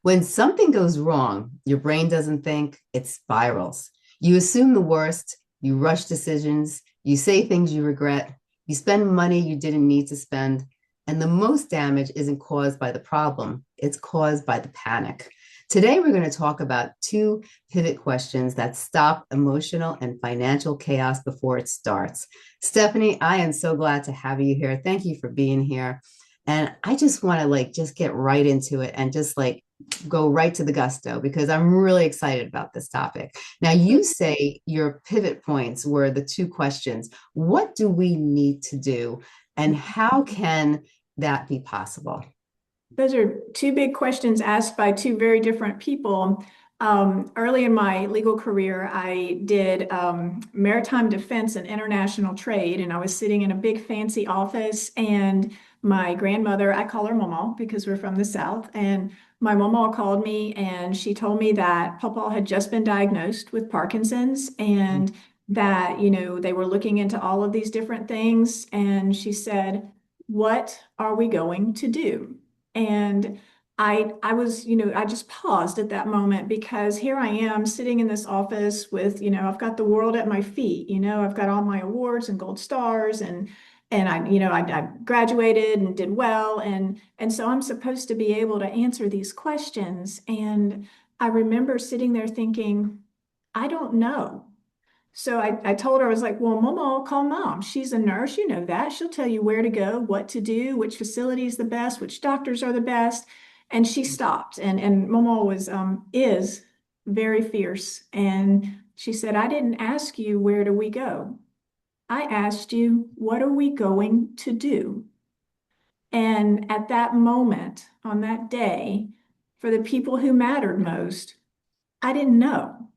When something goes wrong, your brain doesn't think, it spirals. You assume the worst, you rush decisions, you say things you regret, you spend money you didn't need to spend. And the most damage isn't caused by the problem, it's caused by the panic. Today, we're going to talk about two pivot questions that stop emotional and financial chaos before it starts. Stephanie, I am so glad to have you here. Thank you for being here. And I just want to just get right into it and just go right to the gusto because I'm really excited about this topic. Now, you say your pivot points were the two questions. What do we need to do, and how can that be possible? Those are two big questions asked by two very different people. Early in my legal career, I did maritime defense and international trade, and I was sitting in a big fancy office. And my grandmother, I call her Mama because we're from the South, and my Mama called me and she told me that Papa had just been diagnosed with Parkinson's and that, they were looking into all of these different things. And she said, "What are we going to do?" And I was, I just paused at that moment because here I am sitting in this office with, I've got the world at my feet, I've got all my awards and gold stars and I graduated and did well. And so I'm supposed to be able to answer these questions. And I remember sitting there thinking, I don't know. So I told her, I was like, well, Mama, call mom. She's a nurse, you know that. She'll tell you where to go, what to do, which facility is the best, which doctors are the best. And she stopped. And Mama is very fierce. And she said, I didn't ask you where do we go. I asked you, what are we going to do? And at that moment, on that day, for the people who mattered most, I didn't know.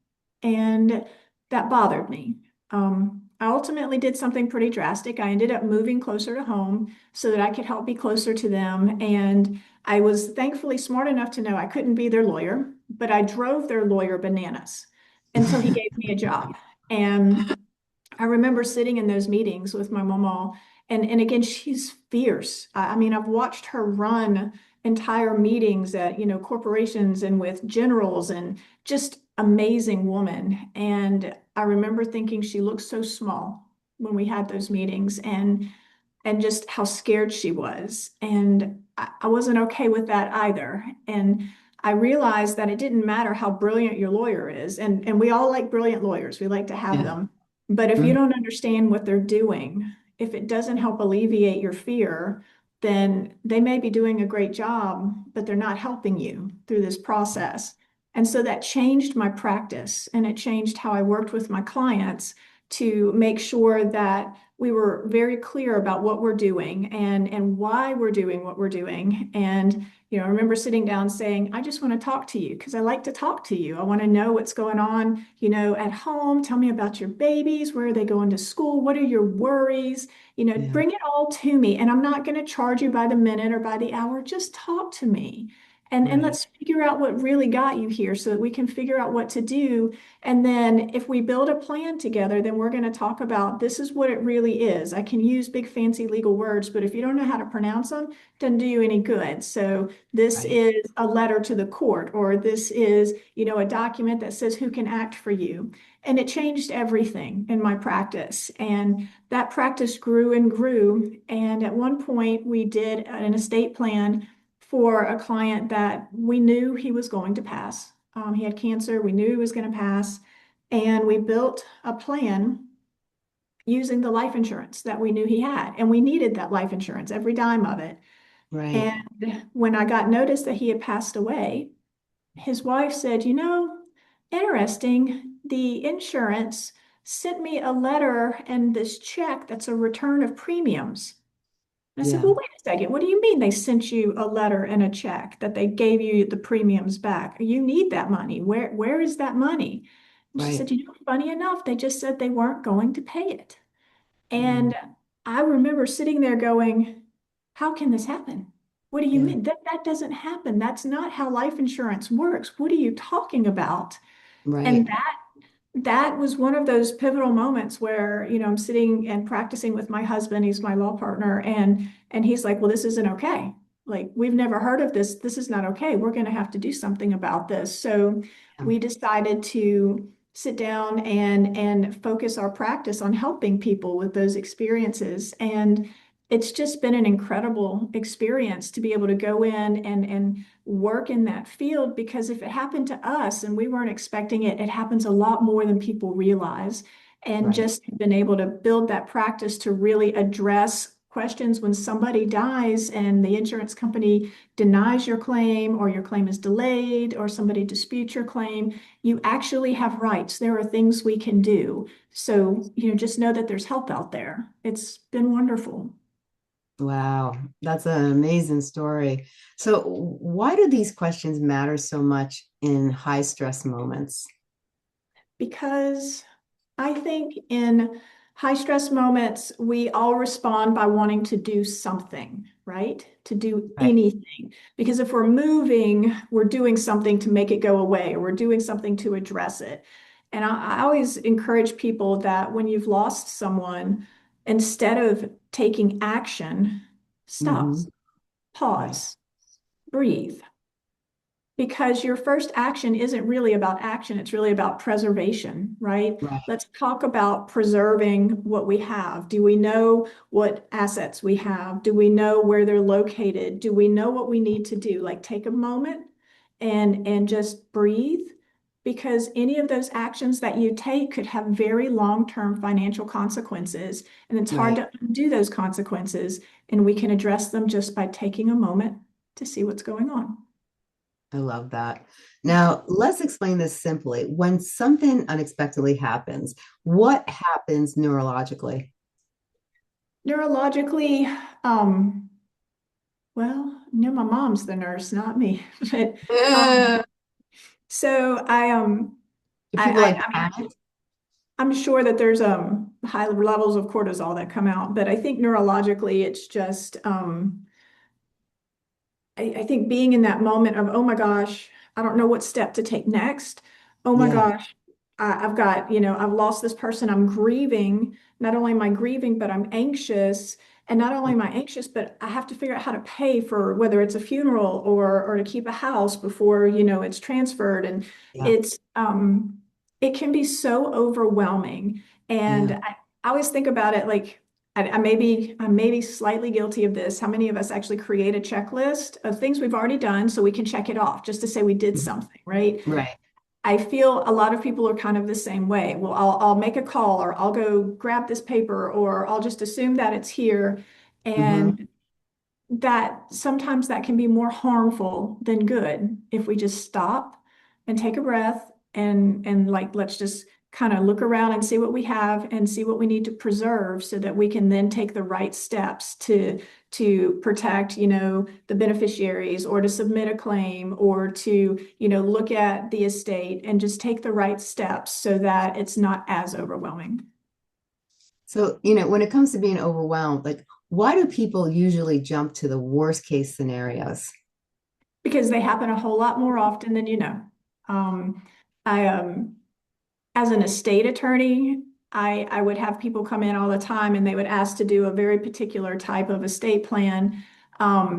And that bothered me. I ultimately did something pretty drastic. I ended up moving closer to home so that I could help be closer to them. And I was thankfully smart enough to know I couldn't be their lawyer, but I drove their lawyer bananas until he gave me a job. And I remember sitting in those meetings with my mama, and again, she's fierce. I mean, I've watched her run entire meetings at, corporations and with generals and just amazing woman. And I remember thinking she looked so small when we had those meetings and just how scared she was. And I wasn't okay with that either. And I realized that it didn't matter how brilliant your lawyer is. And we all like brilliant lawyers. We like to have Yeah. them. But if you Mhm. don't understand what they're doing, if it doesn't help alleviate your fear, then they may be doing a great job, but they're not helping you through this process. And so that changed my practice and it changed how I worked with my clients to make sure that we were very clear about what we're doing and why we're doing what we're doing. And I remember sitting down saying, I just want to talk to you because I like to talk to you. I want to know what's going on, at home. Tell me about your babies. Where are they going to school? What are your worries? Yeah. Bring it all to me. And I'm not going to charge you by the minute or by the hour. Just talk to me. And Right. let's figure out what really got you here so that we can figure out what to do. And then if we build a plan together, then we're going to talk about this is what it really is. I can use big fancy legal words, but if you don't know how to pronounce them, it doesn't do you any good. So this Right. is a letter to the court, or this is, a document that says who can act for you. And it changed everything in my practice. And that practice grew and grew. And at one point, we did an estate plan for a client that we knew he was going to pass. He had cancer. We knew he was going to pass. And we built a plan using the life insurance that we knew he had. And we needed that life insurance, every dime of it. Right. And when I got notice that he had passed away, his wife said, interesting, the insurance sent me a letter and this check that's a return of premiums. And I said, Yeah. well, wait a second. What do you mean they sent you a letter and a check that they gave you the premiums back? You need that money. Where is that money? And she Right. said, funny enough, they just said they weren't going to pay it. Mm. And I remember sitting there going, how can this happen? What do you Yeah. mean? That doesn't happen. That's not how life insurance works. What are you talking about? And Right. that was one of those pivotal moments where, I'm sitting and practicing with my husband, he's my law partner, and he's like, well, this isn't okay. Like, we've never heard of this. This is not okay. We're going to have to do something about this. So Yeah. we decided to sit down and focus our practice on helping people with those experiences. And it's just been an incredible experience to be able to go in and work in that field, because if it happened to us and we weren't expecting it, it happens a lot more than people realize. And Right. just been able to build that practice to really address questions when somebody dies and the insurance company denies your claim, or your claim is delayed, or somebody disputes your claim. You actually have rights. There are things we can do. So, just know that there's help out there. It's been wonderful. Wow, that's an amazing story. So, why do these questions matter so much in high stress moments? Because I think in high stress moments, we all respond by wanting to do something, right? To do Right. anything. Because if we're moving, we're doing something to make it go away, or we're doing something to address it. And I always encourage people that when you've lost someone, instead of taking action, stop, Hmm. Right. pause, breathe, because your first action isn't really about action, it's really about preservation, right? Right. Let's talk about preserving what we have. Do we know what assets we have? Do we know where they're located? Do we know what we need to do? Like, take a moment and just breathe, because any of those actions that you take could have very long-term financial consequences, and it's hard Right. to undo those consequences, and we can address them just by taking a moment to see what's going on. I love that. Now, let's explain this simply. When something unexpectedly happens, what happens neurologically? Neurologically, well, my mom's the nurse, not me. But um, Uh, so do people like I mean, panic? I'm sure that there's high levels of cortisol that come out, but I think neurologically, it's just I think being in that moment of, oh my gosh, I don't know what step to take next. Oh my Yeah. gosh, I've got, I've lost this person. I'm grieving. Not only am I grieving, but I'm anxious. And not only am I anxious, but I have to figure out how to pay for whether it's a funeral or to keep a house before, it's transferred. And Yeah. it's it can be so overwhelming. And Yeah. I always think about it like, I may be slightly guilty of this. How many of us actually create a checklist of things we've already done so we can check it off just to say we did something, right? Right. I feel a lot of people are kind of the same way. Well, I'll make a call, or I'll go grab this paper, or I'll just assume that it's here. Hmm. And that sometimes that can be more harmful than good if we just stop and take a breath and like, let's just kind of look around and see what we have and see what we need to preserve, so that we can then take the right steps to protect, the beneficiaries, or to submit a claim, or to, look at the estate and just take the right steps so that it's not as overwhelming. So, when it comes to being overwhelmed, like, why do people usually jump to the worst case scenarios? Because they happen a whole lot more often than you know. Um, I As an estate attorney, I would have people come in all the time and they would ask to do a very particular type of estate plan,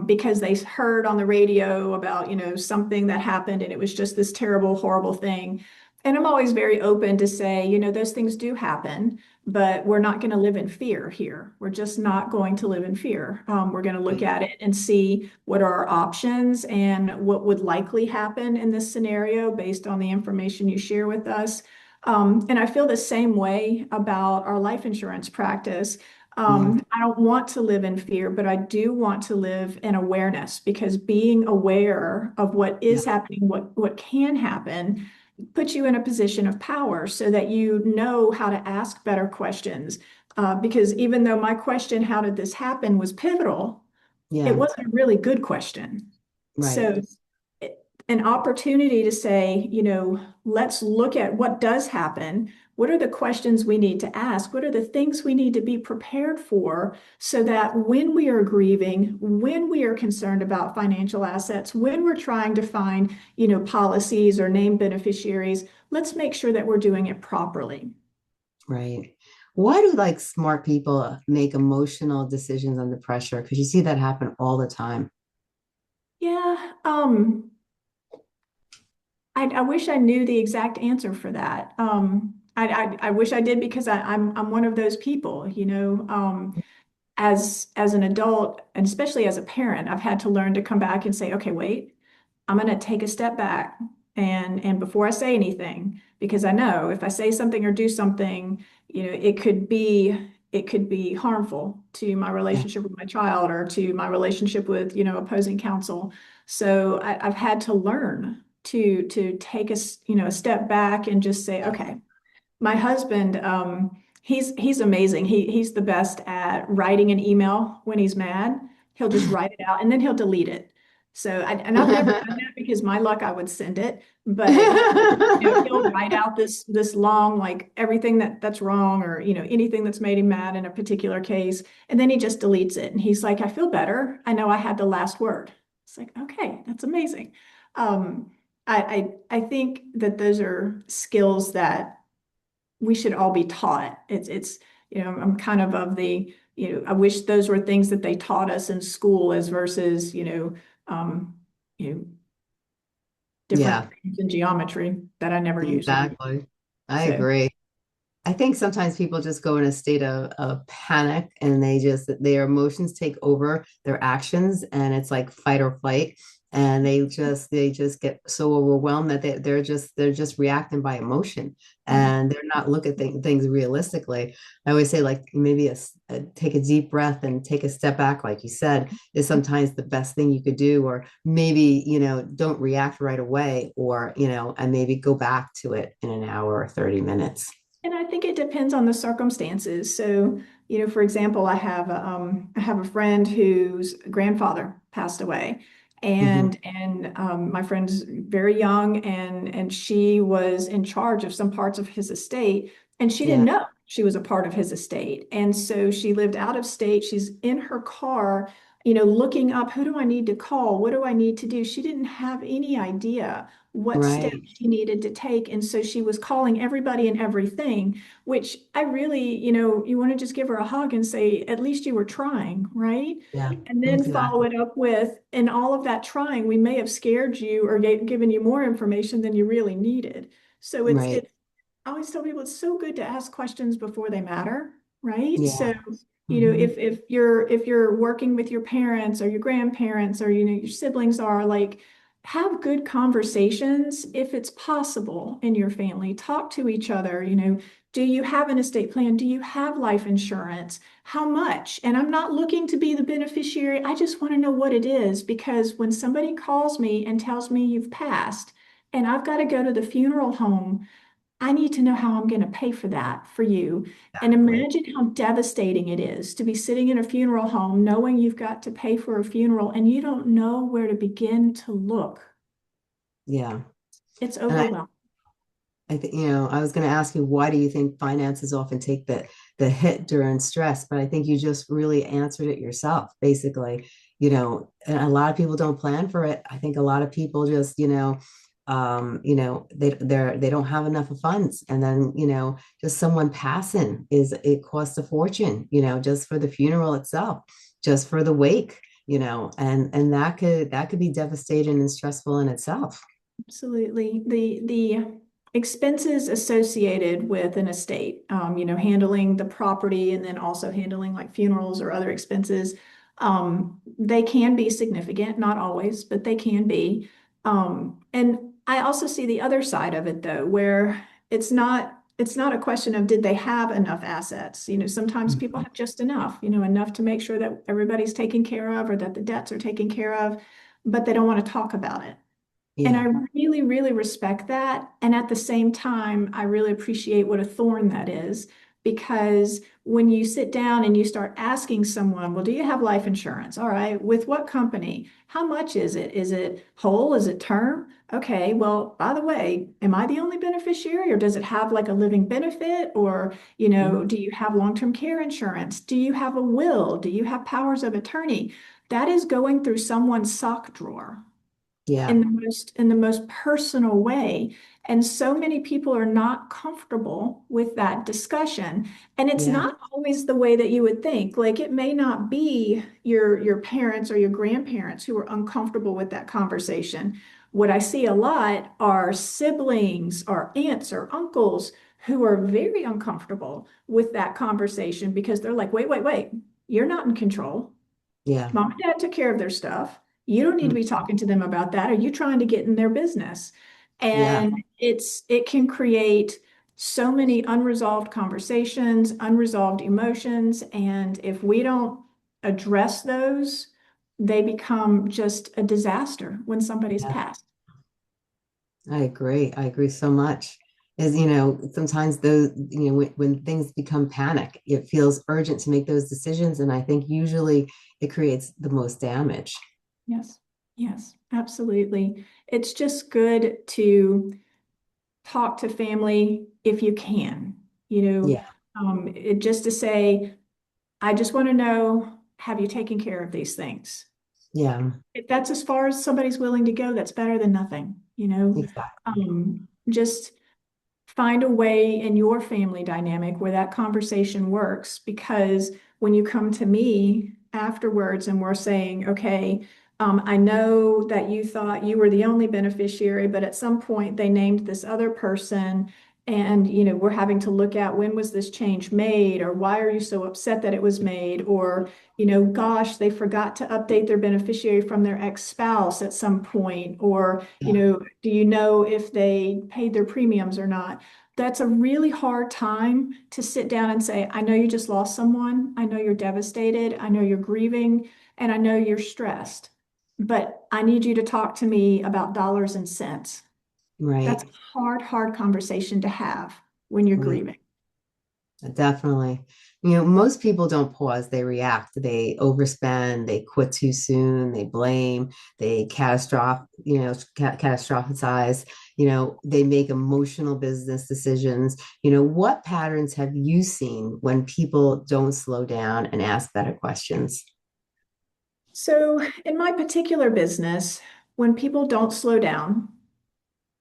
because they heard on the radio about, something that happened and it was just this terrible, horrible thing. And I'm always very open to say, those things do happen, but we're not going to live in fear here. We're just not going to live in fear. We're going to look Right. at it and see what are our options and what would likely happen in this scenario based on the information you share with us. And I feel the same way about our life insurance practice. Yeah. I don't want to live in fear, but I do want to live in awareness, because being aware of what Yeah. is happening, what can happen, puts you in a position of power so that you know how to ask better questions. Because even though my question, how did this happen, was pivotal, it Yeah. wasn't a really good question. Right. So an opportunity to say, let's look at what does happen. What are the questions we need to ask? What are the things we need to be prepared for, so that when we are grieving, when we are concerned about financial assets, when we're trying to find, policies or name beneficiaries, let's make sure that we're doing it properly. Right. Why do like smart people make emotional decisions under pressure? Because you see that happen all the time. Yeah, I wish I knew the exact answer for that. I wish I did because I'm one of those people, as an adult and especially as a parent, I've had to learn to come back and say, okay, wait, I'm going to take a step back and before I say anything, because I know if I say something or do something, it could be harmful to my Yeah. relationship with my child or to my relationship with, opposing counsel. So I've had to learn to take a step back and just say, okay, my husband, he's amazing. He's the best at writing an email when he's mad. He'll just write it out and then he'll delete it. And I've never done that because my luck, I would send it. But he'll write out this long, like everything that's wrong or anything that's made him mad in a particular case, and then he just deletes it. And he's like, I feel better. I know I had the last word. It's like, okay, that's amazing. I think that those are skills that we should all be taught. I'm kind of the, I wish those were things that they taught us in school as versus, um, you know, different Yeah, things in geometry that I never used. exactly. I So agree. I think sometimes people just go in a state of panic and their emotions take over their actions and it's like fight or flight. And they just get so overwhelmed that they're just reacting by emotion mm, and they're not looking at things realistically. I always say like maybe take a deep breath and take a step back, like you said, is sometimes the best thing you could do, or maybe, don't react right away, or, and maybe go back to it in an hour or 30 minutes. and I think it depends on the circumstances. So, for example, I have a friend whose grandfather passed away, Hmm. and my friend's very young, and she was in charge of some parts of his estate, and she didn't Yeah. know she was a part of his estate, and so she lived out of state. She's in her car, looking up, who do I need to call? What do I need to do? She didn't have any idea what steps Right. she needed to take. And so she was calling everybody and everything, which I really, you want to just give her a hug and say, at least you were trying, right? Yeah. And then follow Exactly. it up with, in all of that trying, we may have scared you or given you more information than you really needed. So Right. I always tell people it's so good to ask questions before they matter, right? So, Yeah. Hmm. if you're working with your parents or your grandparents or your siblings are like, have good conversations if it's possible in your family. Talk to each other, do you have an estate plan? Do you have life insurance? How much? And I'm not looking to be the beneficiary. I just want to know what it is because when somebody calls me and tells me you've passed and I've got to go to the funeral home, I need to know how I'm going to pay for that for you. And Exactly. imagine how devastating it is to be sitting in a funeral home knowing you've got to pay for a funeral and you don't know where to begin to look. Yeah. It's And overwhelming. I think, I was going to ask you, why do you think finances often take the hit during stress? But I think you just really answered it yourself, basically. And a lot of people don't plan for it. I think a lot of people just, they don't have enough of funds. And then, just someone passing it costs a fortune, just for the funeral itself, just for the wake, and that could be devastating and stressful in itself. Absolutely. The expenses associated with an estate, handling the property and then also handling like funerals or other expenses, they can be significant, not always, but they can be. And I also see the other side of it though, where it's not a question of did they have enough assets? Sometimes people Mhm. have just enough, enough to make sure that everybody's taken care of or that the debts are taken care of, but they don't want to talk about it. And I Yeah. really, really respect that. And at the same time, I really appreciate what a thorn that is. Because when you sit down and you start asking someone, well, do you have life insurance? All right. With what company? How much is it? Is it whole? Is it term? Okay. Well, by the way, am I the only beneficiary or does it have like a living benefit? Or, Mhm. do you have long-term care insurance? Do you have a will? Do you have powers of attorney? That is going through someone's sock drawer. Yeah. in the most personal way. And so many people are not comfortable with that discussion. And it's Yeah. not always the way that you would think. Like it may not be your parents or your grandparents who are uncomfortable with that conversation. What I see a lot are siblings or aunts or uncles who are very uncomfortable with that conversation because they're like, wait, you're not in control. Yeah. Mom and dad took care of their stuff. You don't need to Mm. be talking to them about that. Are you trying to get in their business? Yeah. And it can create so many unresolved conversations, unresolved emotions. And if we don't address those, they become just a disaster when somebody's Yeah. passed. I agree. I agree so much. As you know, sometimes those, when things become panic, it feels urgent to make those decisions. And I think usually it creates the most damage. Yes, yes, absolutely. It's just good to talk to family if you can, you know, Yeah. just to say, I just want to know, have you taken care of these things? Yeah. If that's as far as somebody's willing to go, that's better than nothing, you know. Exactly. Just find a way in your family dynamic where that conversation works because when you come to me afterwards and we're saying, okay, I know that you thought you were the only beneficiary, but at some point they named this other person and we're having to look at when was this change made or why are you so upset that it was made or gosh, they forgot to update their beneficiary from their ex-spouse at some point or Yeah. do you know if they paid their premiums or not? That's a really hard time to sit down and say, I know you just lost someone. I know you're devastated. I know you're grieving and I know you're stressed, but I need you to talk to me about dollars and cents. That's Right. a hard conversation to have when you're Right. grieving. Definitely. Most people don't pause, they react, they overspend, they quit too soon, they blame, they catastrophize, they make emotional business decisions. What patterns have you seen when people don't slow down and ask better questions? So, in my particular business, when people don't slow down,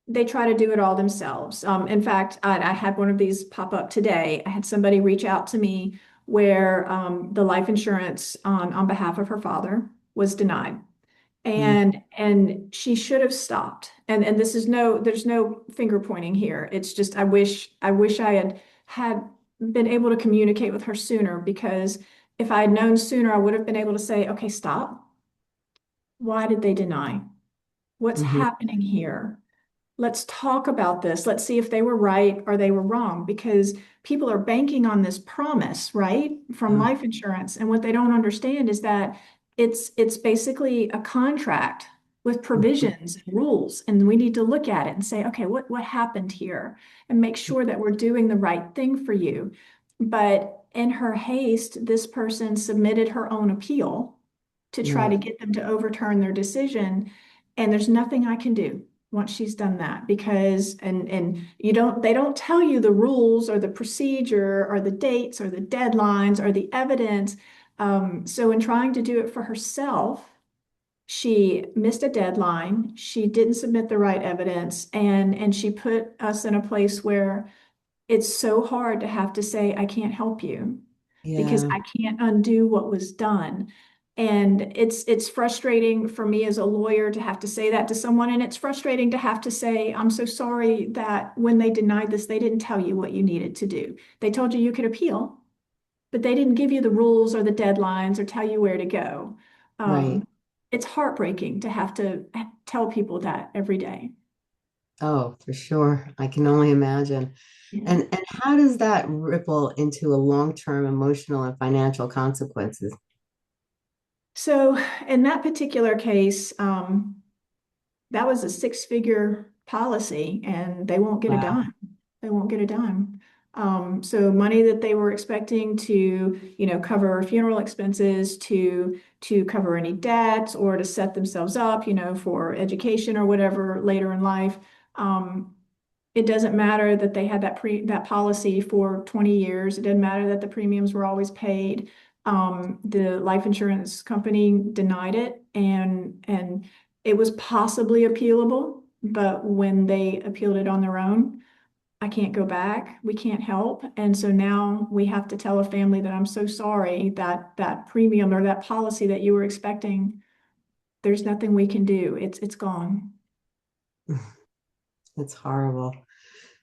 they try to do it all themselves. In fact, I had one of these pop up today. I had somebody reach out to me where the life insurance on behalf of her father was denied. Mm, And she should have stopped. And this is there's no finger pointing here. It's just I wish I had been able to communicate with her sooner because if I had known sooner, I would have been able to say, okay, stop. Why did they deny? What's mhm. happening here? Let's talk about this. Let's see if they were right or they were wrong because people are banking on this promise, right, from Yeah. life insurance. And what they don't understand is that it's basically a contract with Mhm. provisions and rules. And we need to look at it and say, okay, what happened here? And make sure that we're doing the right thing for you. But in her haste, this person submitted her own appeal to try to Right. get them to overturn their decision. And there's nothing I can do once she's done that because and they don't tell you the rules or the procedure or the dates or the deadlines or the evidence. So in trying to do it for herself, she missed a deadline. She didn't submit the right evidence, and she put us in a place where it's so hard to have to say, I can't help you because Yeah. I can't undo what was done. And it's frustrating for me as a lawyer to have to say that to someone. And it's frustrating to have to say, I'm so sorry that when they denied this, they didn't tell you what you needed to do. They told you you could appeal, but they didn't give you the rules or the deadlines or tell you where to go. Right. Um, it's heartbreaking to have to tell people that every day. Oh, for sure. I can only imagine. Yeah. And how does that ripple into a long-term emotional and financial consequences? So in that particular case, that was a six-figure policy and they won't get a Wow. dime. They won't get a dime. So money that they were expecting to, cover funeral expenses, to cover any debts or to set themselves up, for education or whatever later in life. Um, it doesn't matter that they had that policy for 20 years. It didn't matter that the premiums were always paid. The life insurance company denied it and it was possibly appealable, but when they appealed it on their own, I can't go back. We can't help. And so now we have to tell a family that I'm so sorry that that premium or that policy that you were expecting, there's nothing we can do. It's gone. It's horrible.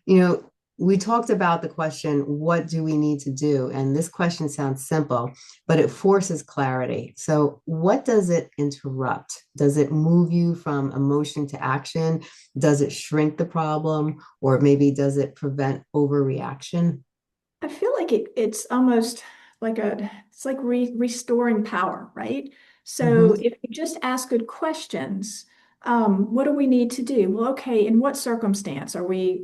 You know, we talked about the question, what do we need to do? And this question sounds simple, but it forces clarity. So, what does it interrupt? Does it move you from emotion to action? Does it shrink the problem? Or maybe does it prevent overreaction? I feel like it's almost like it's like restoring power, right? So Hmm. if you just ask good questions, what do we need to do? Well, okay, in what circumstance are we,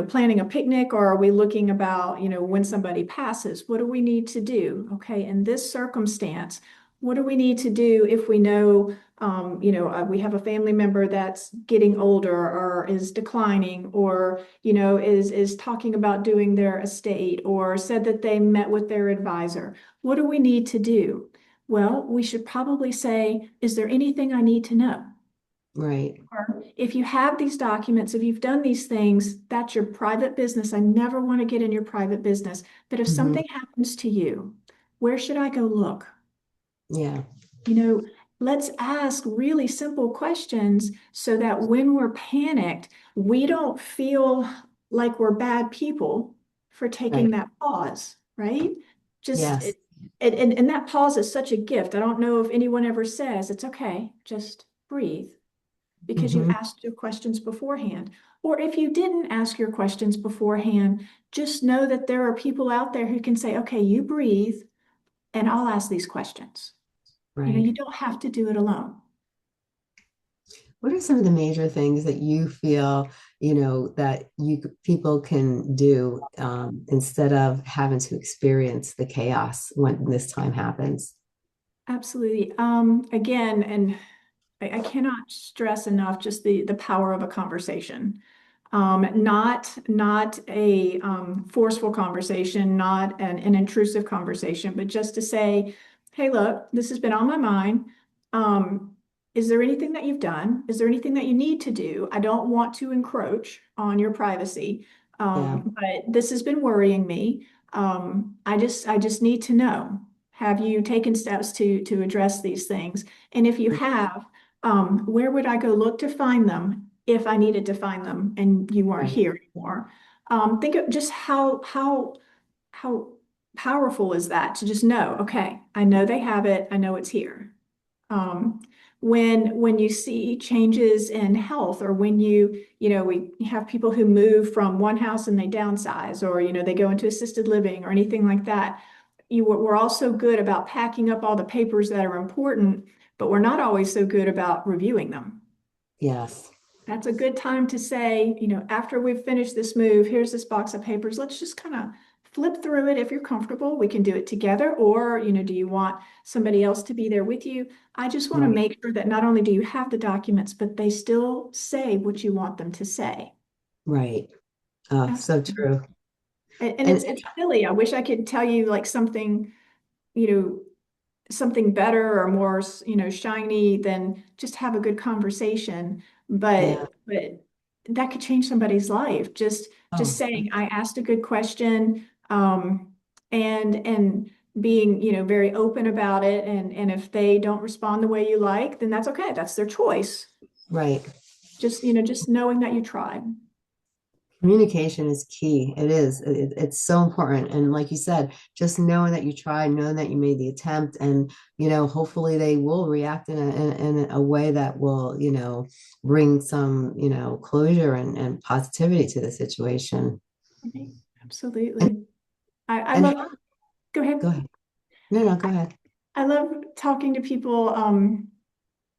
planning a picnic, or are we looking about, when somebody passes? What do we need to do? Okay, in this circumstance, what do we need to do if we know we have a family member that's getting older or is declining, or is talking about doing their estate, or said that they met with their advisor. What do we need to do? Well, we should probably say, is there anything I need to know? Right. Or if you have these documents, if you've done these things, that's your private business. I never want to get in your private business. But if Hmm. something happens to you, where should I go look? Yeah. You know, let's ask really simple questions so that when we're panicked, we don't feel like we're bad people for taking Right. that pause, right? Just Yes. and that pause is such a gift. I don't know if anyone ever says it's okay, just breathe, because you Hmm. asked your questions beforehand. Or if you didn't ask your questions beforehand, just know that there are people out there who can say, okay, you breathe, and I'll ask these questions. Right. You don't have to do it alone. What are some of the major things that you feel, that people can do instead of having to experience the chaos when this time happens? Absolutely. Again, and I cannot stress enough just the power of a conversation. Not a forceful conversation, not an intrusive conversation, but just to say, hey, look, this has been on my mind. Um, is there anything that you've done? Is there anything that you need to do? I don't want to encroach on your privacy, Yeah. but this has been worrying me. I just need to know. Have you taken steps to address these things? And if you have, where would I go look to find them if I needed to find them and you weren't Right. here anymore? Think of just how powerful is that to just know, okay, I know they have it, I know it's here. Um, when you see changes in health, or when we have people who move from one house and they downsize, or they go into assisted living or anything like that, we're also good about packing up all the papers that are important, but we're not always so good about reviewing them. Yes. That's a good time to say, after we've finished this move, here's this box of papers. Let's just kind of flip through it if you're comfortable. We can do it together. Or, do you want somebody else to be there with you? I just want to Right. make sure that not only do you have the documents, but they still say what you want them to say. Right. Oh, so Absolutely. true. And And it's silly. I wish I could tell you like something, you know, something better or more, shiny than just have a good conversation. yeah. But that could change somebody's life. Just Oh, saying, I asked a good question, and being, very open about it. And if they don't respond the way you like, then that's okay. That's their choice. right. Just knowing that you tried. Communication is key. It is. It's so important. And like you said, just knowing that you tried, knowing that you made the attempt, and hopefully they will react in a way that will, bring some, closure and positivity to the situation. Okay. And Absolutely. I and love, how, go ahead. go ahead. No, go ahead. I love talking to people.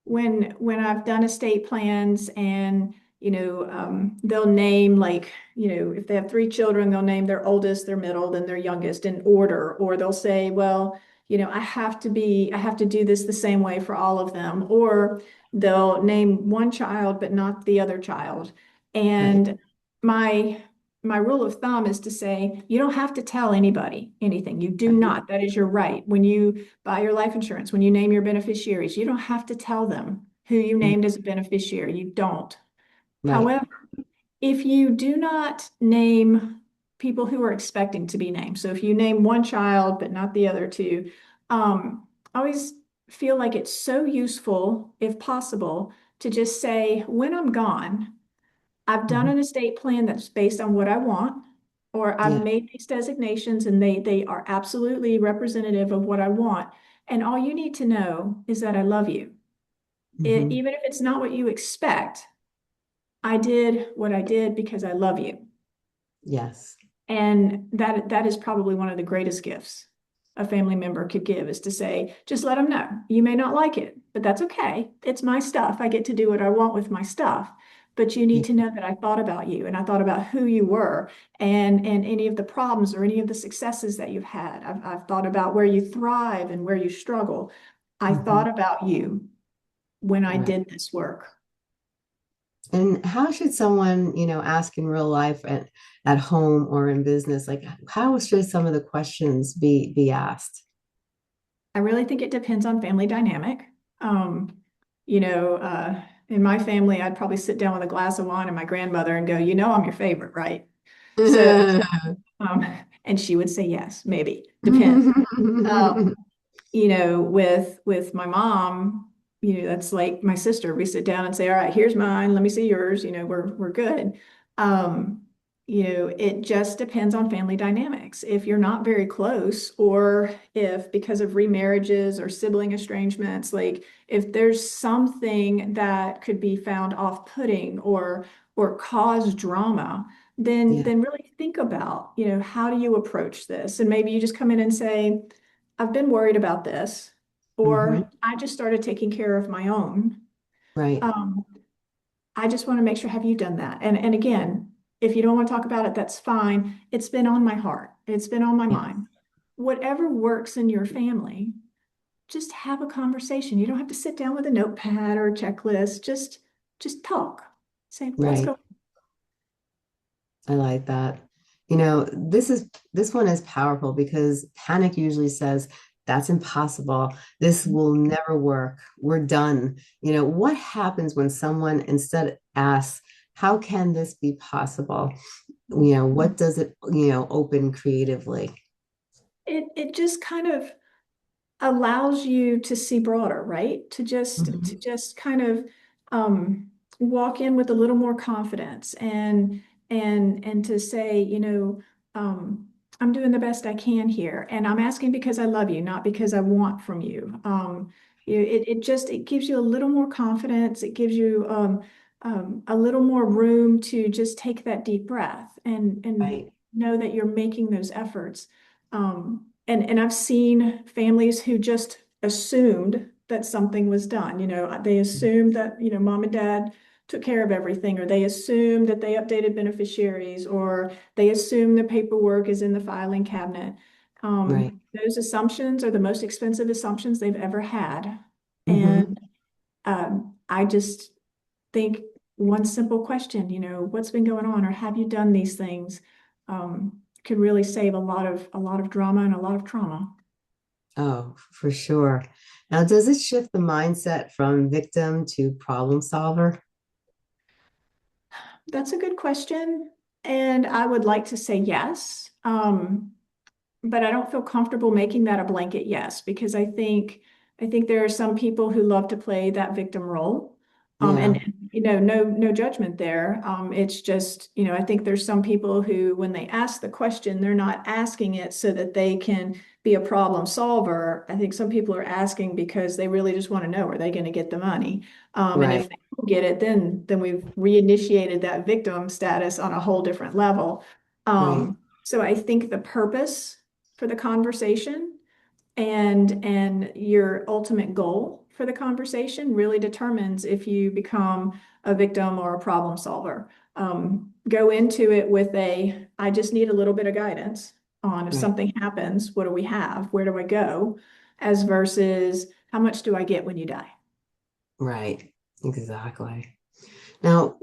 When I've done estate plans, and they'll name, like, if they have three children, they'll name their oldest, their middle, then their youngest in order. Or they'll say, well, I have to do this the same way for all of them. Or they'll name one child but not the other child. Right. And my my rule of thumb is to say, you don't have to tell anybody anything. You do Right. not. That is your right. When you buy your life insurance, when you name your beneficiaries, you don't have to tell them. who you Mm. named as a beneficiary. You don't. Right. However, if you do not name people who are expecting to be named, so if you name one child but not the other two, I always feel like it's so useful, if possible, to just say, when I'm gone, I've done Mhm. an estate plan that's based on what I want, or I've Yeah. made these designations and they are absolutely representative of what I want. And all you need to know is that I love you. Hmm. Even if it's not what you expect, I did what I did because I love you. Yes. And that is probably one of the greatest gifts a family member could give, is to say, just let them know. You may not like it, but that's okay. It's my stuff. I get to do what I want with my stuff. But you need Yeah. to know that I thought about you and I thought about who you were and any of the problems or any of the successes that you've had. I've thought about where you thrive and where you struggle. I Hmm. thought about you when I Right. did this work. And how should someone, ask in real life at home or in business, like how should some of the questions be asked? I really think it depends on family dynamic. Um, you know, in my family, I'd probably sit down with a glass of wine and my grandmother and go, I'm your favorite, right? So, um, and she would say yes, maybe, depends. Um, with my mom, that's like my sister. We sit down and say, all right, here's mine. Let me see yours. We're good. Um, it just depends on family dynamics. If you're not very close, or if because of remarriages or sibling estrangements, like if there's something that could be found off-putting or cause drama, then Yeah. then really think about, how do you approach this? And maybe you just come in and say, I've been worried about this, Hmm. or I just started taking care of my own. Right. Um, I just want to make sure, have you done that? And again, if you don't want to talk about it, that's fine. It's been on my heart. It's been on my Yeah. mind. Whatever works in your family, just have a conversation. You don't have to sit down with a notepad or a checklist. Just talk. Say, what's Right. going I like that. This one is powerful because panic usually says, that's impossible. This on? will never work. We're done. What happens when someone instead asks, how can this be possible? What does it, open creatively? It just kind of allows you to see broader, right? To Mhm. just kind of um, walk in with a little more confidence and to say, I'm doing the best I can here, and I'm asking because I love you, not because I want from you. It gives you a little more confidence. It gives you a little more room to just take that deep breath and Right. know that you're making those efforts. And I've seen families who just assumed that something was done. They assumed that, mom and dad took care of everything, or they assumed that they updated beneficiaries, or they assume the paperwork is in the filing cabinet. Right. Those assumptions are the most expensive assumptions they've ever had. Hmm. And I just think one simple question, what's been going on, or have you done these things, could really save a lot of drama and a lot of trauma. Oh, for sure. Now, does it shift the mindset from victim to problem solver? That's a good question, and I would like to say yes. But I don't feel comfortable making that a blanket yes, because I think there are some people who love to play that victim role. Yeah. And no judgment there. It's just, I think there's some people who, when they ask the question, they're not asking it so that they can be a problem solver. I think some people are asking because they really just want to know, are they going to get the money? And if Right. they don't get it, then we've reinitiated that victim status on a whole different level. Right. So I think the purpose for the conversation and your ultimate goal for the conversation really determines if you become a victim or a problem solver. Go into it with I just need a little bit of guidance on, if Right. something happens, what do we have? Where do I go? As versus, how much do I get when you die? Right. Exactly. Now,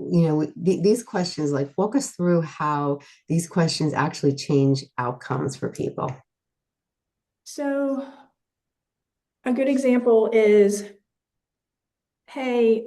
these questions, like walk us through how these questions actually change outcomes for people. So a good example is, hey,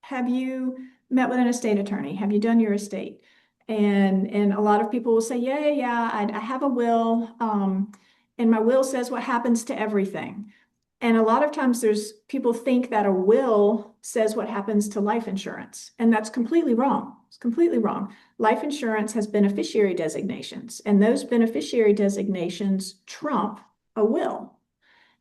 have you met with an estate attorney? Have you done your estate? And a lot of people will say, yeah, yeah, yeah, I have a will, and my will says what happens to everything. And a lot of times there's people think that a will says what happens to life insurance, and that's completely wrong. It's completely wrong. Life insurance has beneficiary designations, and those beneficiary designations trump a will.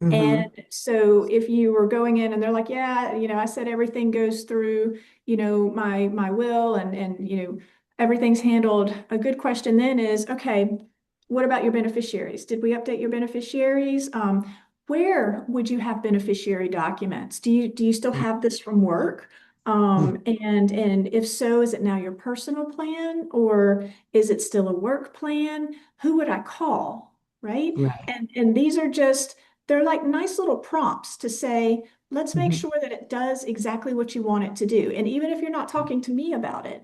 And Hmm. so if you were going in and they're like, yeah, I said everything goes through, my will and everything's handled. A good question then is, okay, what about your beneficiaries? Did we update your beneficiaries? Where would you have beneficiary documents? Do you still have this from work? And if so, is it now your personal plan or is it still a work plan? Who would I call? Right? Right. And these are just they're like nice little prompts to say, let's make Hmm. sure that it does exactly what you want it to do. And even if you're not talking to me about it,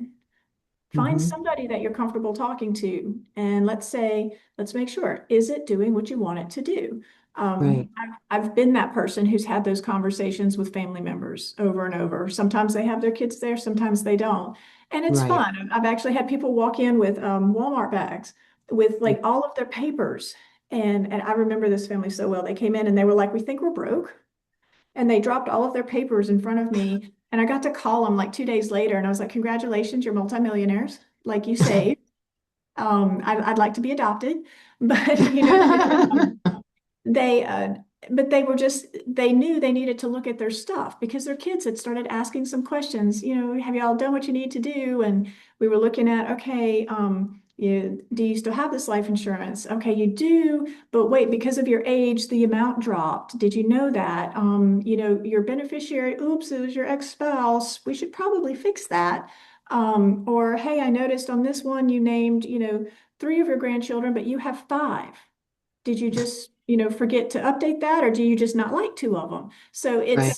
find Hmm. somebody that you're comfortable talking to. And let's make sure, is it doing what you want it to do? Right. I've been that person who's had those conversations with family members over and over. Sometimes they have their kids there, sometimes they don't. And it's Right. fun. I've actually had people walk in with Walmart bags with like all of their papers. And I remember this family so well. They came in and they were like, we think we're broke. And they dropped all of their papers in front of me. And I got to call them like 2 days later. And I was like, congratulations, you're multimillionaires. Like you saved. I'd like to be adopted. But, they, but they were just, they knew they needed to look at their stuff because their kids had started asking some questions, have y'all done what you need to do? And we were looking at, okay, do you still have this life insurance? Okay, you do, but wait, because of your age, the amount dropped. Did you know that? Your beneficiary, oops, it was your ex-spouse. We should probably fix that. Or, hey, I noticed on this one you named, three of your grandchildren, but you have five. Did you just, forget to update that, or do you just not like two of them? So Right.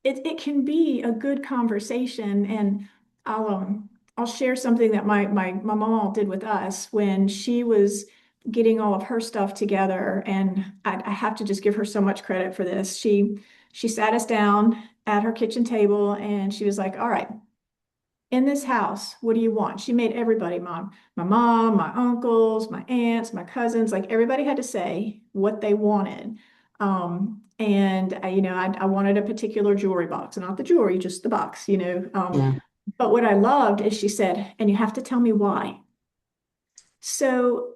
it can be a good conversation, and I'll share something that my mom did with us when she was getting all of her stuff together, and I have to just give her so much credit for this. She sat us down at her kitchen table, and she was like, "All right, in this house, what do you want?" She made everybody, my mom, my uncles, my aunts, my cousins, like everybody had to say what they wanted. And I wanted a particular jewelry box, not the jewelry, just the box. Yeah. But what I loved is she said, and you have to tell me why. So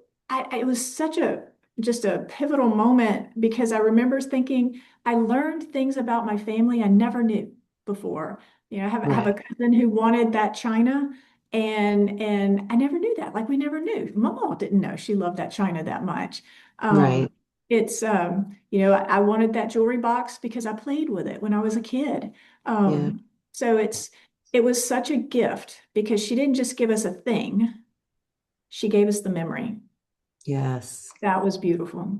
it was such just a pivotal moment because I remember thinking I learned things about my family I never knew before. I have a Right. cousin who wanted that china, and I never knew that. Like we never knew. Mama didn't know she loved that china that much. Um, Right. I wanted that jewelry box because I played with it when I was a kid. Yeah. So it was such a gift because she didn't just give us a thing. She gave us the memory. Yes. That was beautiful.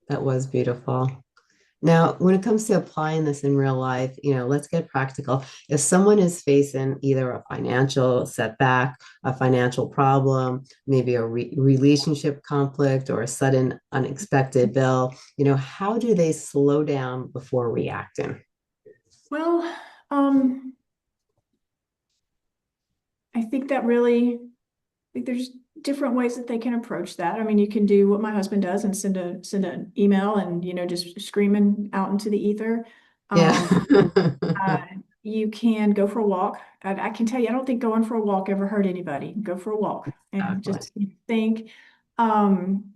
That was beautiful. Now, when it comes to applying this in real life, let's get practical. If someone is facing either a financial setback, a financial problem, maybe a relationship conflict, or a sudden unexpected bill, how do they slow down before reacting? Well, um, I think that really, I think there's different ways that they can approach that. I mean, you can do what my husband does and send an email and just screaming out into the ether. Yeah. Um, uh, you can go for a walk. I can tell you, I don't think going for a walk ever hurt anybody. Go for a walk and Exactly. just think,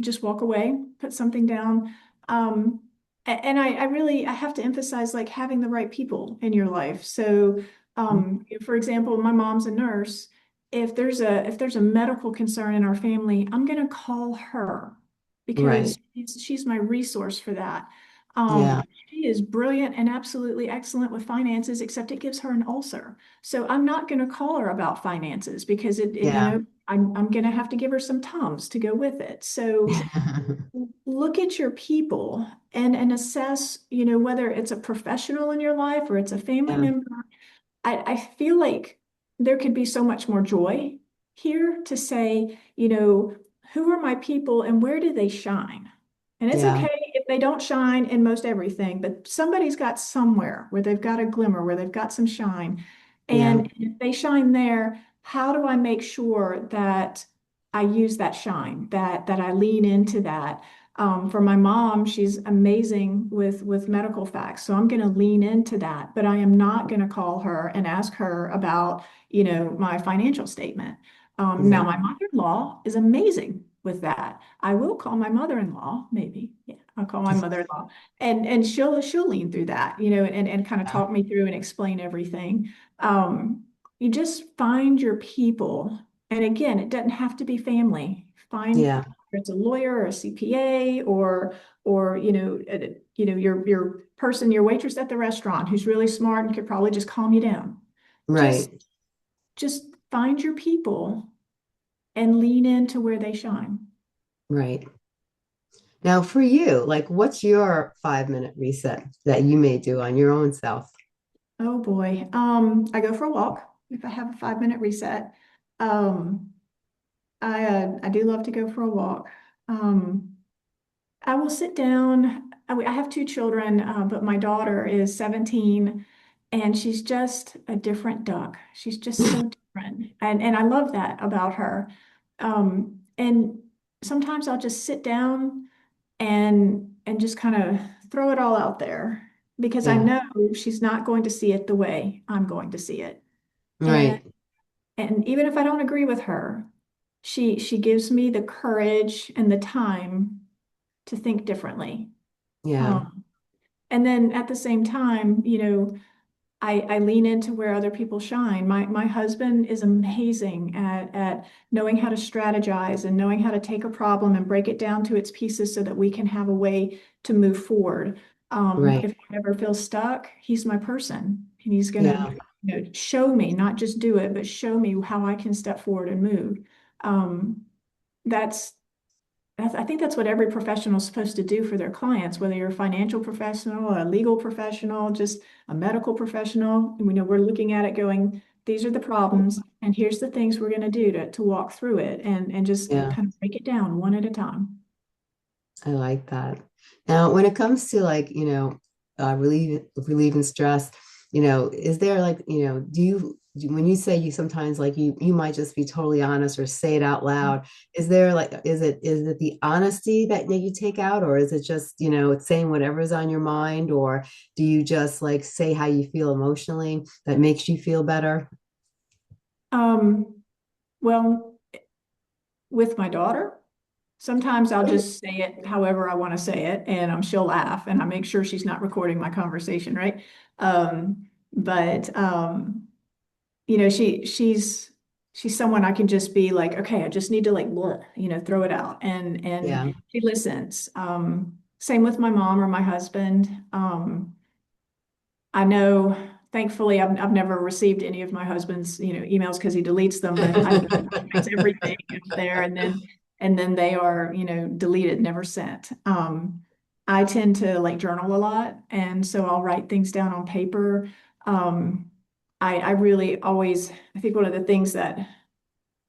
just walk away, put something down. And I really, I have to emphasize like having the right people in your life. So, for example, my mom's a nurse. If there's a medical concern in our family, I'm going to call her because Right. she's my resource for that. Yeah. She is brilliant and absolutely excellent with finances, except it gives her an ulcer. So I'm not going to call her about finances because Yeah. I'm going to have to give her some Tums to go with it. So look at your people and assess, whether it's a professional in your life or it's a family Yeah. member. I feel like there could be so much more joy here to say, who are my people and where do they shine? And it's Yeah. okay if they don't shine in most everything, but somebody's got somewhere where they've got a glimmer, where they've got some shine. Yeah. And if they shine there, how do I make sure that I use that shine, that I lean into that? For my mom, she's amazing with medical facts, so I'm going to lean into that. But I am not going to call her and ask her about, my financial statement. Now, Yeah. my mother-in-law is amazing with that. I will call my mother-in-law, maybe. Yeah, I'll call my mother-in-law, and she'll lean through that, and kind of Yeah. talk me through and explain everything. You just find your people, and again, it doesn't have to be family. Find Yeah. whether it's a lawyer or a CPA or your person, your waitress at the restaurant who's really smart and could probably just calm you down. Just Right. just find your people and lean into where they shine. Right. Now, for you, like, what's your 5 minute reset that you may do on your own self? Oh boy. I go for a walk if I have a 5 minute reset. Um, I do love to go for a walk. Um, I will sit down. I have two children, but my daughter is 17 and she's just a different duck. She's just so different. And I love that about her. And sometimes I'll just sit down and just kind of throw it all out there because I Yeah. know she's not going to see it the way I'm going to see it. And Right. and even if I don't agree with her, she gives me the courage and the time to think differently. Yeah. Um, and then at the same time, I lean into where other people shine. My husband is amazing at knowing how to strategize and knowing how to take a problem and break it down to its pieces so that we can have a way to move forward. Right. If I ever feel stuck, he's my person. And he's gonna, Yeah. show me, not just do it, but show me how I can step forward and move. Um, that's I think that's what every professional is supposed to do for their clients, whether you're a financial professional, a legal professional, just a medical professional. We know we're looking at it going, these are the problems, and here's the things we're going to do to walk through it and just Yeah. kind of break it down one at a time. I like that. Now, when it comes to like, relieving stress, is there like, when you say you sometimes like you might just be totally honest or say it out loud, is there like, is it the honesty that you take out, or is it just, it's saying whatever's on your mind, or do you just like say how you feel emotionally that makes you feel better? Um, well, with my daughter, sometimes I'll just say it however I want to say it, and she'll laugh, and I make sure she's not recording my conversation, right? But she's someone I can just be like, okay, I just need to like blah, throw it out, and Yeah. she listens. Same with my mom or my husband. I know, thankfully, I've never received any of my husband's, emails because he deletes them, but I it's everything up there, and then they are, deleted, never sent. I tend to like journal a lot, and so I'll write things down on paper. I really always, I think one of the things that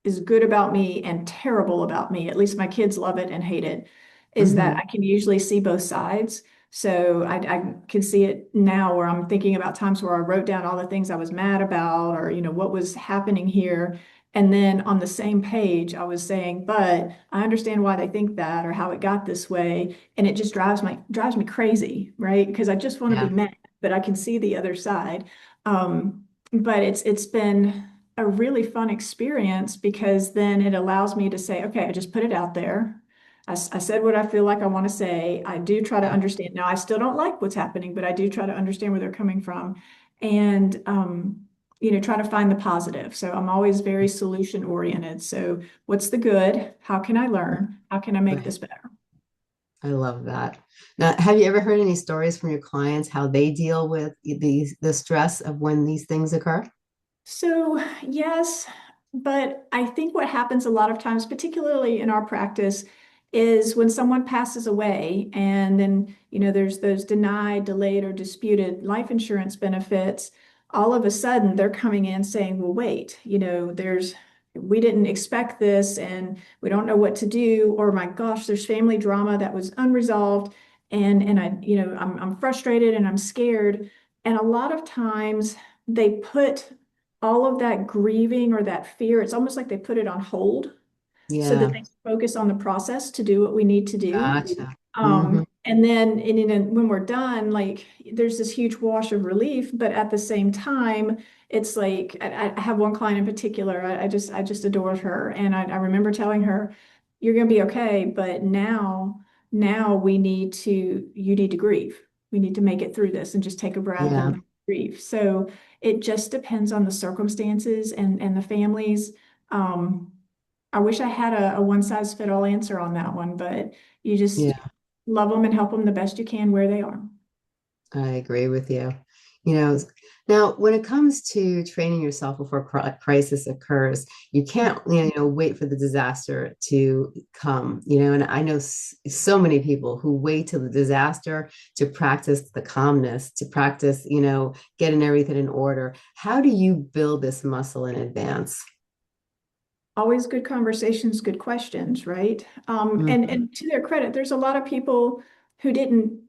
is good about me and terrible about me, at least my kids love it and hate it, is that Hmm. I can usually see both sides. So I can see it now where I'm thinking about times where I wrote down all the things I was mad about or, what was happening here. And then on the same page, I was saying, but I understand why they think that or how it got this way. And it just drives me crazy, right? Because I just want to be Yeah. mad, but I can see the other side. But it's been a really fun experience because then it allows me to say, okay, I just put it out there. I said what I feel like I want to say. I do try to Yeah. understand. Now, I still don't like what's happening, but I do try to understand where they're coming from and, try to find the positive. So I'm always very solution oriented. So what's the good? How can I learn? How can I make Right. this better? I love that. Now, have you ever heard any stories from your clients how they deal with the stress of when these things occur? So, yes, but I think what happens a lot of times, particularly in our practice, is when someone passes away and then, there's those denied, delayed, or disputed life insurance benefits, all of a sudden they're coming in saying, well, wait, we didn't expect this and we don't know what to do, or my gosh, there's family drama that was unresolved. and I'm frustrated and I'm scared. And a lot of times they put all of that grieving or that fear, it's almost like they put it on hold so that Yeah. they can focus on the process to do what we need to do. Gotcha. Hmm. And then when we're done, like there's this huge wash of relief, but at the same time, it's like I have one client in particular. I just adored her, and I remember telling her, "You're gonna be okay, but now you need to grieve. We need to make it through this and just take a breath Yeah. and grieve." So it just depends on the circumstances and the families. Um, I wish I had a one size fit all answer on that one, but you just Yeah. love them and help them the best you can where they are. I agree with you. You know, now when it comes to training yourself before crisis occurs, you can't, wait for the disaster to come, and I know so many people who wait till the disaster to practice the calmness, to practice, getting everything in order. How do you build this muscle in advance? Always good conversations, good questions, right? And Mhm. and to their credit, there's a lot of people who didn't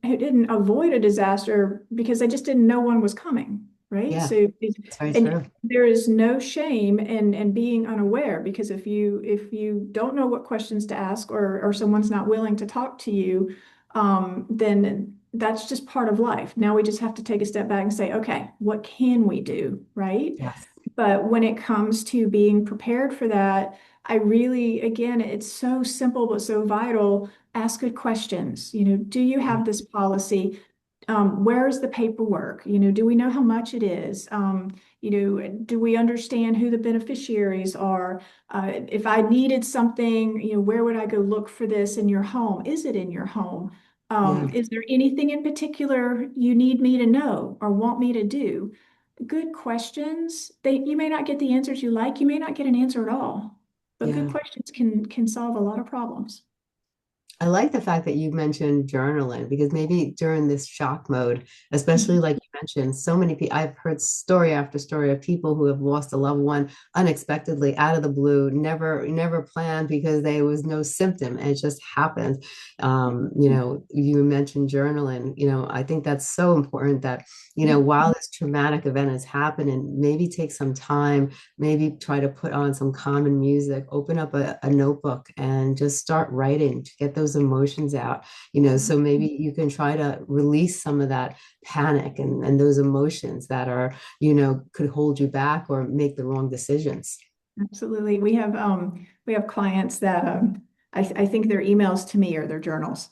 avoid a disaster because they just didn't know one was coming, right? Yeah, So it's very and true. there is no shame in being unaware because if you don't know what questions to ask or someone's not willing to talk to you, then that's just part of life. Now we just have to take a step back and say, okay, what can we do, right? Yes. But when it comes to being prepared for that, I really, again, it's so simple but so vital. Ask good questions. Do you Yeah. have this policy? Where is the paperwork? Do we know how much it is? Do we understand who the beneficiaries are? If I needed something, where would I go look for this in your home? Is it in your home? Yeah. Is there anything in particular you need me to know or want me to do? Good questions. You may not get the answers you like. You may not get an answer at all, but good Yeah. questions can solve a lot of problems. I like the fact that you mentioned journaling because maybe during this shock mode, especially Mhm. like you mentioned, so many people, I've heard story after story of people who have lost a loved one unexpectedly out of the blue, never planned because there was no symptom and it just happened. You mentioned journaling, I think that's so important that, while this traumatic event is happening, maybe take some time, maybe try to put on some calming music, open up a notebook and just start writing to get those emotions out, so maybe you can try to release some of that panic and those emotions that are, could hold you back or make the wrong decisions. Absolutely. We have clients that I think their emails to me are their journals.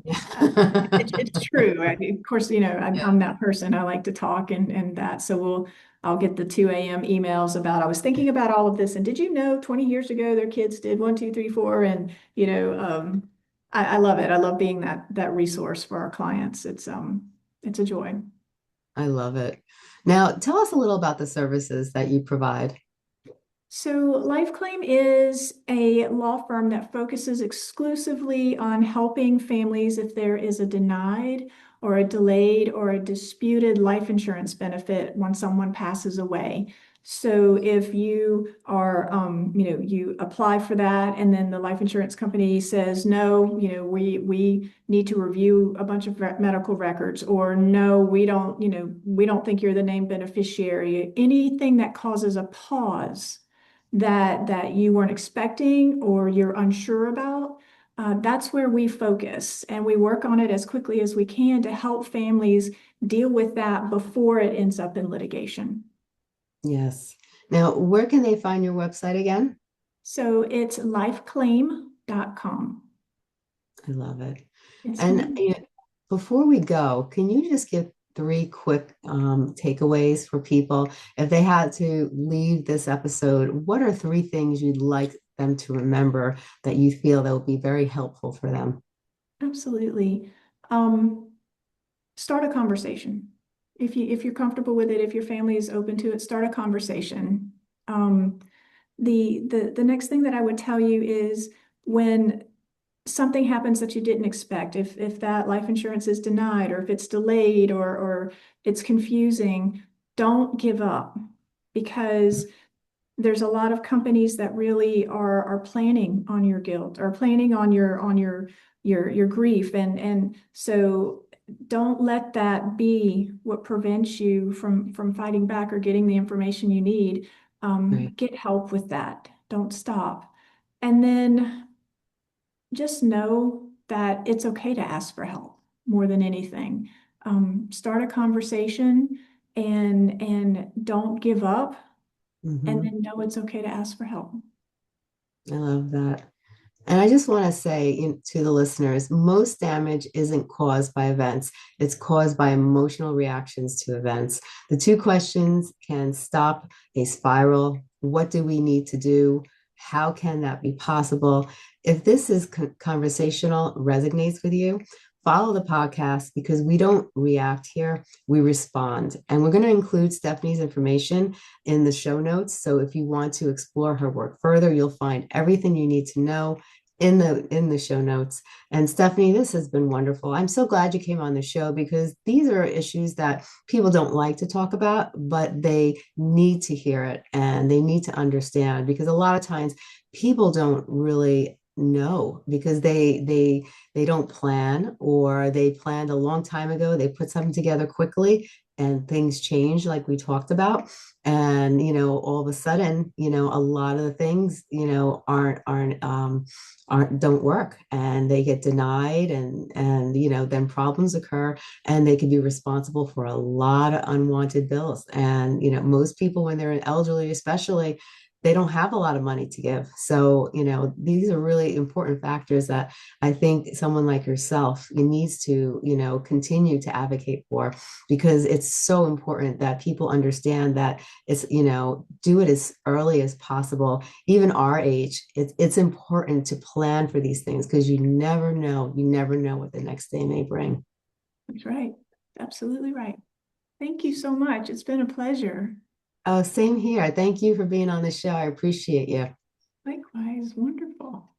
It's true. Of course, I'm that person. I like to talk and that. So I'll get the 2 a.m. emails about I was thinking about all of this. And did you know 20 years ago their kids did one, two, three, four? And I love it. I love being that resource for our clients. It's a joy. I love it. Now, tell us a little about the services that you provide. So, LifeClaim is a law firm that focuses exclusively on helping families if there is a denied or a delayed or a disputed life insurance benefit when someone passes away. So, if you are, you apply for that, and then the life insurance company says, no, we need to review a bunch of medical records, or no, we don't think you're the named beneficiary. Anything that causes a pause that you weren't expecting or you're unsure about, that's where we focus and we work on it as quickly as we can to help families deal with that before it ends up in litigation. Yes. Now, where can they find your website again? So it's lifeclaim.com. I love it. Yes, And ma'am. before we go, can you just give three quick takeaways for people? If they had to leave this episode, what are three things you'd like them to remember that you feel that will be very helpful for them? Absolutely. Um, Start a conversation. If you're comfortable with it, if your family is open to it, start a conversation. Um, the next thing that I would tell you is when something happens that you didn't expect, if that life insurance is denied or if it's delayed or it's confusing, don't give up because there's a lot of companies that really are planning on your guilt or planning on your grief. And so don't let that be what prevents you from fighting back or getting the information you need. Right. Get help with that. Don't stop. And then just know that it's okay to ask for help more than anything. Start a conversation and don't give up, and Hmm. then know it's okay to ask for help. I love that. And I just want to say to the listeners, most damage isn't caused by events, it's caused by emotional reactions to events. The two questions can stop a spiral. What do we need to do? How can that be possible? If this is conversational, resonates with you, follow the podcast because we don't react here, we respond. And we're going to include Stephanie's information in the show notes. So if you want to explore her work further, you'll find everything you need to know in the show notes. And Stephanie, this has been wonderful. I'm so glad you came on the show because these are issues that people don't like to talk about, but they need to hear it and they need to understand because a lot of times people don't really know because they don't plan or they planned a long time ago. They put something together quickly and things change like we talked about, and all of a sudden a lot of the things aren't don't work and they get denied, and then problems occur, and they can be responsible for a lot of unwanted bills. And most people when they're elderly especially, they don't have a lot of money to give. So these are really important factors that I think someone like yourself needs to continue to advocate for, because it's so important that people understand that it's do it as early as possible. Even our age, it's important to plan for these things because you never know what the next day may bring. That's right. Absolutely right. Thank you so much. It's been a pleasure. Oh, same here. Thank you for being on the show. I appreciate you. Likewise. Wonderful.